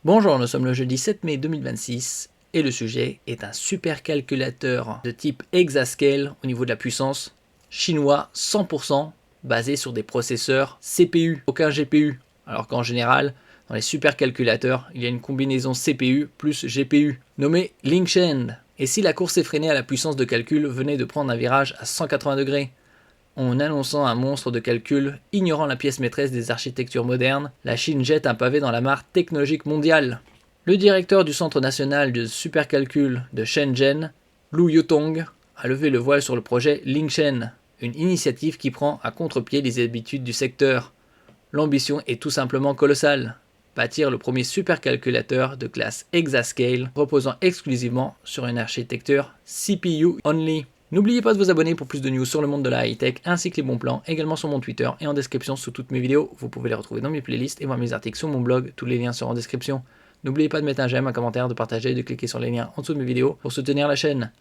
Bonjour, nous sommes le jeudi 7 mai 2026 et le sujet est un supercalculateur de type Exascale au niveau de la puissance, chinois 100% basé sur des processeurs CPU, aucun GPU. Alors qu'en général, dans les supercalculateurs, il y a une combinaison CPU plus GPU nommée Lingshen. Et si la course effrénée à la puissance de calcul venait de prendre un virage à 180 degrés, en annonçant un monstre de calcul, ignorant la pièce maîtresse des architectures modernes, la Chine jette un pavé dans la mare technologique mondiale. Le directeur du Centre national de supercalcul de Shenzhen, Lu Yutong, a levé le voile sur le projet Lingshen, une initiative qui prend à contre-pied les habitudes du secteur. L'ambition est tout simplement colossale. Bâtir le premier supercalculateur de classe Exascale reposant exclusivement sur une architecture CPU only. N'oubliez pas de vous abonner pour plus de news sur le monde de la high-tech ainsi que les bons plans, également sur mon Twitter et en description sous toutes mes vidéos. Vous pouvez les retrouver dans mes playlists et voir mes articles sur mon blog, tous les liens seront en description. N'oubliez pas de mettre un j'aime, un commentaire, de partager et de cliquer sur les liens en dessous de mes vidéos pour soutenir la chaîne.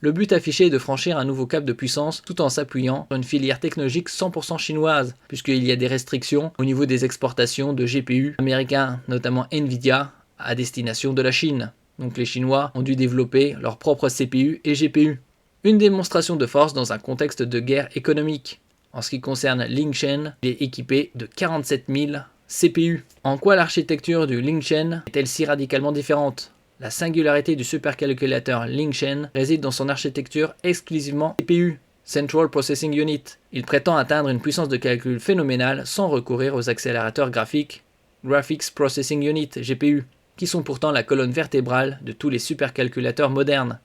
Le but affiché est de franchir un nouveau cap de puissance tout en s'appuyant sur une filière technologique 100% chinoise, puisqu'il y a des restrictions au niveau des exportations de GPU américains, notamment Nvidia, à destination de la Chine. Donc les Chinois ont dû développer leurs propres CPU et GPU. Une démonstration de force dans un contexte de guerre économique. En ce qui concerne Lingshen, il est équipé de 47 000 CPU. En quoi l'architecture du Lingshen est-elle si radicalement différente? La singularité du supercalculateur Lingshen réside dans son architecture exclusivement CPU, Central Processing Unit. Il prétend atteindre une puissance de calcul phénoménale sans recourir aux accélérateurs graphiques, Graphics Processing Unit, GPU, qui sont pourtant la colonne vertébrale de tous les supercalculateurs modernes.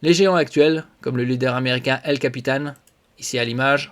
Les géants actuels, comme le leader américain El Capitan, ici à l'image,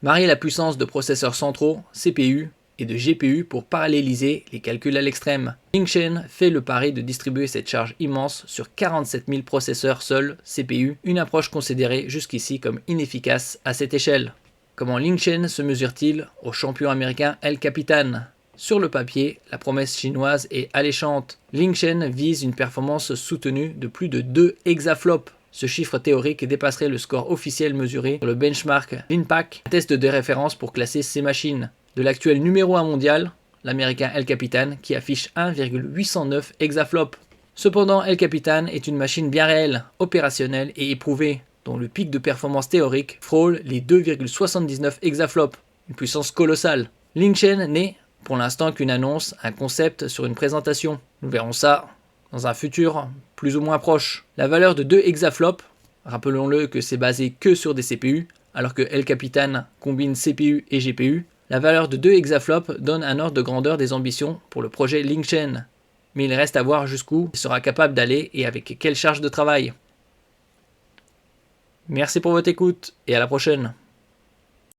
marient la puissance de processeurs centraux, CPU, et de GPU pour paralléliser les calculs à l'extrême. Lingshen fait le pari de distribuer cette charge immense sur 47 000 processeurs seuls, CPU, une approche considérée jusqu'ici comme inefficace à cette échelle. Comment Lingshen se mesure-t-il au champion américain El Capitan? Sur le papier, la promesse chinoise est alléchante. Lingshen vise une performance soutenue de plus de 2 exaflops. Ce chiffre théorique dépasserait le score officiel mesuré sur le benchmark Linpack, un test de référence pour classer ces machines. De l'actuel numéro 1 mondial, l'américain El Capitan, qui affiche 1,809 exaflops. Cependant, El Capitan est une machine bien réelle, opérationnelle et éprouvée, dont le pic de performance théorique frôle les 2,79 exaflops, une puissance colossale. Lingshen n'est pour l'instant qu'une annonce, un concept sur une présentation. Nous verrons ça dans un futur plus ou moins proche. La valeur de 2 exaflops, rappelons-le que c'est basé que sur des CPU, alors que El Capitan combine CPU et GPU, la valeur de 2 exaflops donne un ordre de grandeur des ambitions pour le projet Lingshen. Mais il reste à voir jusqu'où il sera capable d'aller et avec quelle charge de travail. Merci pour votre écoute et à la prochaine.